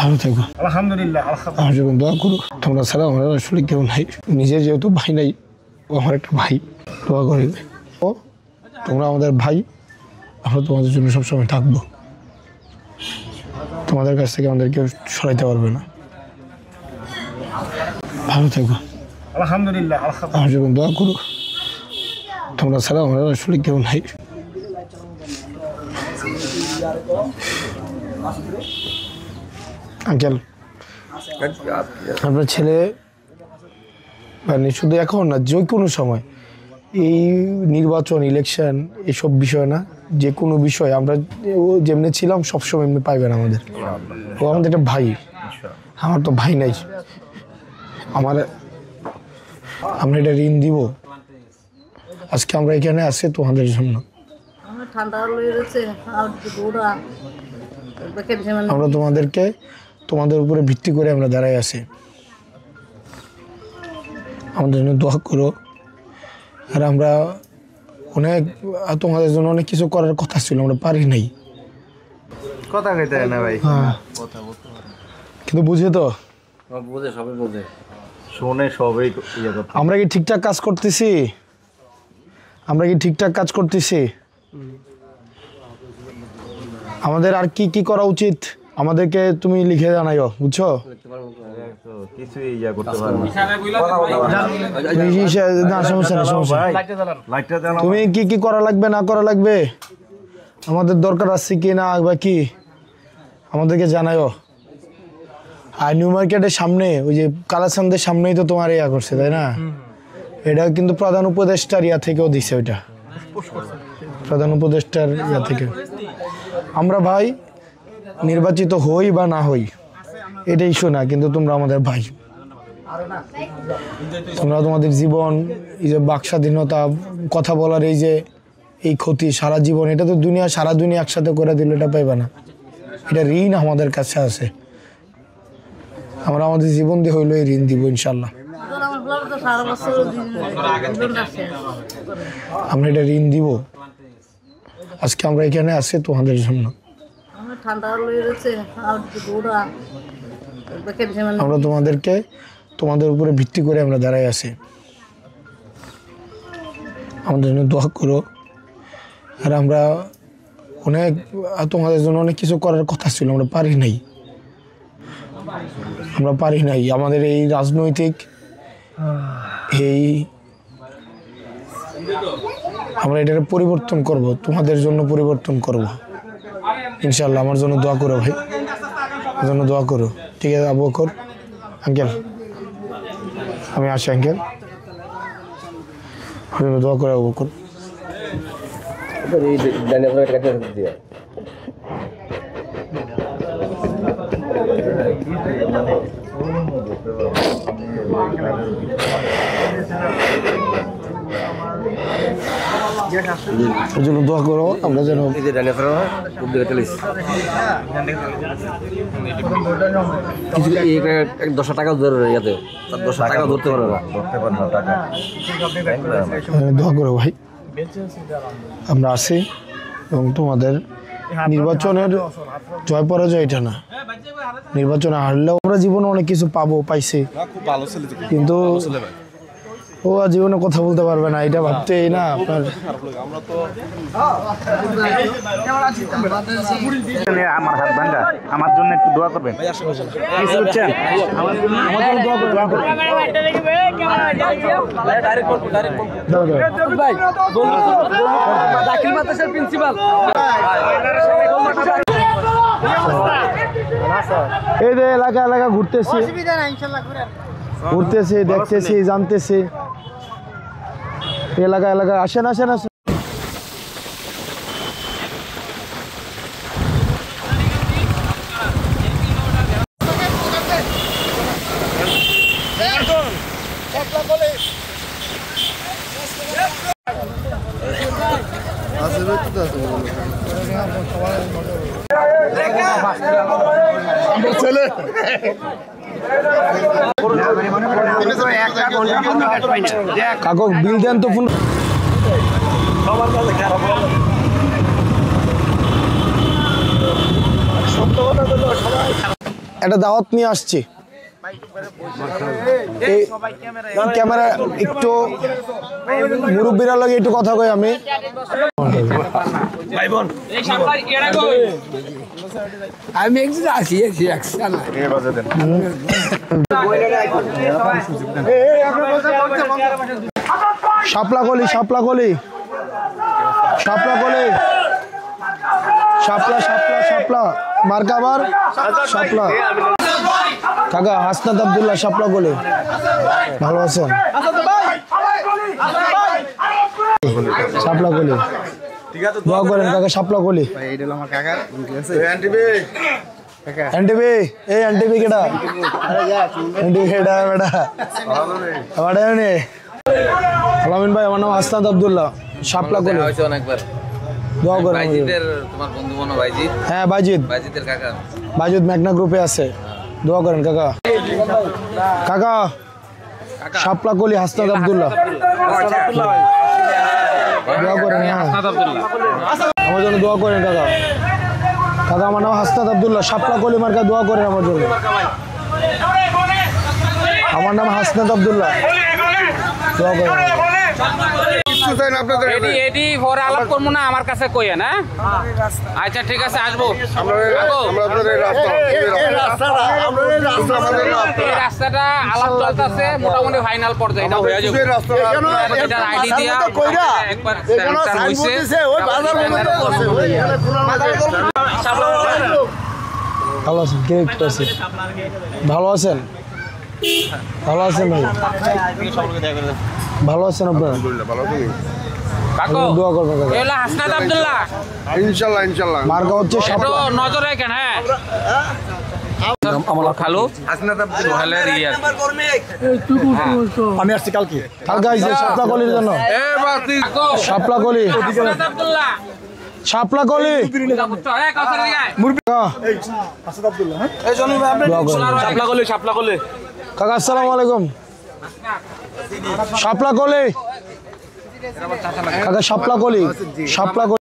ভালো থেকো। আলহামদুলিল্লাহ। আমার জন্য দোয়া করো। তোমরা ছাড়া আমার আসলে কেউ নাই। নিজের যেহেতু ভাই নাই, ও আমার একটা ভাই, দোয়া করে। ও তোমরা আমাদের ভাই, আমরা তোমাদের জন্য সবসময় থাকবো। তোমাদের কাছ থেকে আমাদের কেউ সরাইতে পারবে না। ভালো থেকো। আলহামদুলিল্লাহ। আমার জন্য দোয়া করো। তোমরা ছাড়া আমার আসলে কেউ নাই। আঙ্কেল, আপনার ছেলে মানে শুধু এখন না, যে কোনো সময় এই নির্বাচন, ইলেকশন, এসব বিষয় না, যে কোনো বিষয় আমরা ও যেমনি ছিলাম সবসময় এমনি পাইবেন আমাদের। ও আমাদের একটা ভাই। আমার তো ভাই নাই। আমরা এটা ঋণ দিব। আজকে আমরা এখানে আছি তোমাদের জন্য। আমরা তোমাদের উপরে ভিত্তি করে আমরা দাঁড়াই আছি। আমাদের জন্য দোয়া করো। আর আমরা তোমাদের জন্য অনেক কিছু করার কথা ছিল, আমরা পারি নাই। কথা কইতে না ভাই। কিন্তু বুঝে তো, বুঝে সবাই বুঝে, শুনে সবাই ইয়ে করতে। আমরা কি ঠিকঠাক কাজ করতেছি? আমাদের আর কি কি করা উচিত আমাদেরকে তুমি লিখে জানাইও, বুঝছো? কিছুই ইয়া করতে পারবো না, সমস্যা না। তুমি কি কি করা লাগবে না করা লাগবে, আমাদের দরকার আছে কি না বা কি, আমাদেরকে জানাইও। আর নিউ মার্কেটের সামনে ওই যে কালাচান্দের সামনেই তো তোমার ইয়া করছে, তাই না? এটা কিন্তু প্রধান উপদেষ্টার ইয়া থেকেও দিছে, ওইটা প্রধান উপদেষ্টার ইয়া থেকে। আমরা ভাই নির্বাচিত হই বা না হই এটা ইস্যু না, কিন্তু তোমরা আমাদের ভাই। তোমরা তোমাদের জীবন, এই যে বাক স্বাধীনতা, কথা বলার এই ক্ষতি সারা জীবন, এটা তো সারা দুনিয়া একসাথে করে দিল, এটা পাইবা না। এটা ঋণ আমাদের কাছে আছে। আমরা আমাদের জীবন দিয়ে হইলো এই ঋণ দিব ইনশাল্লাহ। আমরা এটা ঋণ দিব। আজকে আমরা এখানে আছি তোমাদের জন্য। আমরা তোমাদের উপরে ভিত্তি করে আমরা দাঁড়াই আছি। আমাদের জন্য দোয়া করো। আর আমরা তোমাদের জন্য অনেক কিছু করার কথা ছিল, আমরা পারি নাই। আমাদের এই রাজনৈতিক আমরা এটার পরিবর্তন করব, তোমাদের জন্য পরিবর্তন করব ইনশাল্লাহ। আমার জন্য দোয়া করো ভাই, আমার জন্য দোয়া করো। ঠিক আছে আবু বকর আঙ্কেল, আমি আসি আঙ্কেল, আমার জন্য দোয়া করো আবু বকর। জন্য দোয়া করো, আমরা যেন $10 টাকা ধরে ইয়াতে $10 টাকা ধরতে পারবে না, দোয়া করো ভাই। আমরা আছি এবং তোমাদের নির্বাচনের জয় পরাজয় এটা না, নির্বাচনে হারলেও আমরা জীবনে অনেক কিছু পাইছি, কিন্তু ও জীবনে কথা বলতে পারবে না, এটা ভাবতেই না আপনার। আমার হাত ভাঙ্গা, আমার জন্য একটু দোয়া করবেন, কিছু বুঝছেন? এই যে এলাকা ঘুরতেছি, দেখতেছি, জানতেছি, এলাকা আসেন। ছেলে কাকু বিল দেন তো ফোন। একটা দাওয়াত নিয়ে আসছি। এই ক্যামেরা একটু মুরব্বীরা লাগে একটু কথা কই আমি। আমি একজন আছি শাপলা কলি শাপলা কলি শাপলা কলি শাপলা শাপলা শাপলা মার্কাবার শাপলা কাকা হাসনাত আব্দুল্লাহ শাপলা কলি ভালো আছেন? শাপলা কলি দোয়া করেন কাকা শাপলা কলি। এনটিভি এই এনটিভি কেডা এনটিভি কেডা বেটা আমারে নে আলামিন ভাই আমার নাম হাসনাত আব্দুল্লাহ শাপলা কলি অনেকবার দোয়া করেন বাইজিদের তোমার বন্ধু মনো বাইজিদ হ্যাঁ বাইজিদ বাইজিদের কাকা বাইজিদ মেঘনা গ্রুপে আছে দোয়া করেন কাকা কাকা শাপলা কলি হাসনাত আব্দুল্লাহ দোয়া করেন হ্যাঁ আমার জন্য দোয়া করেন কাকা কাকা আমার নাম হাসনাত আব্দুল্লাহ শাপলা কলি মার্কা দোয়া করেন আমার জন্য আমার নাম হাসনাত আব্দুল্লাহ দোয়া করেন এডি পরে আলাপ করবো না আমার কাছে কইেন হ্যাঁ আচ্ছা ঠিক আছে আসবো এই রাস্তাটা আলাপ চলতেছে মোটামুটি ফাইনাল পর্যায়ে এটা হয়ে যাবে এটা আইডি দিয়া একবার স্যাংশন হইছে ভালো আছেন কে একটু আছে ভালো আছেন ভালো আছেন ভাই ভালো আছেন আপনারা কাকু দোয়া করবেন কাকা এলা হাসনাত আব্দুল্লাহ ইনশাআল্লাহ ইনশাআল্লাহ মার্কা হচ্ছে একটু শাপলা নজর রাখেন হ্যাঁ আমার খালু হাসনাত আব্দুল্লাহ সোহেলের ইয়ার আমি আসছি কালকে কালকে আইছে শাপলা কলির জন্য শাপলা কলি হাসনাত আব্দুল্লাহ শাপলা কলি শাপলা কলি শাপলা কলি কাকা আসসালামু আলাইকুম শাপলা কলি কাকা শাপলা কলি শাপলা কলি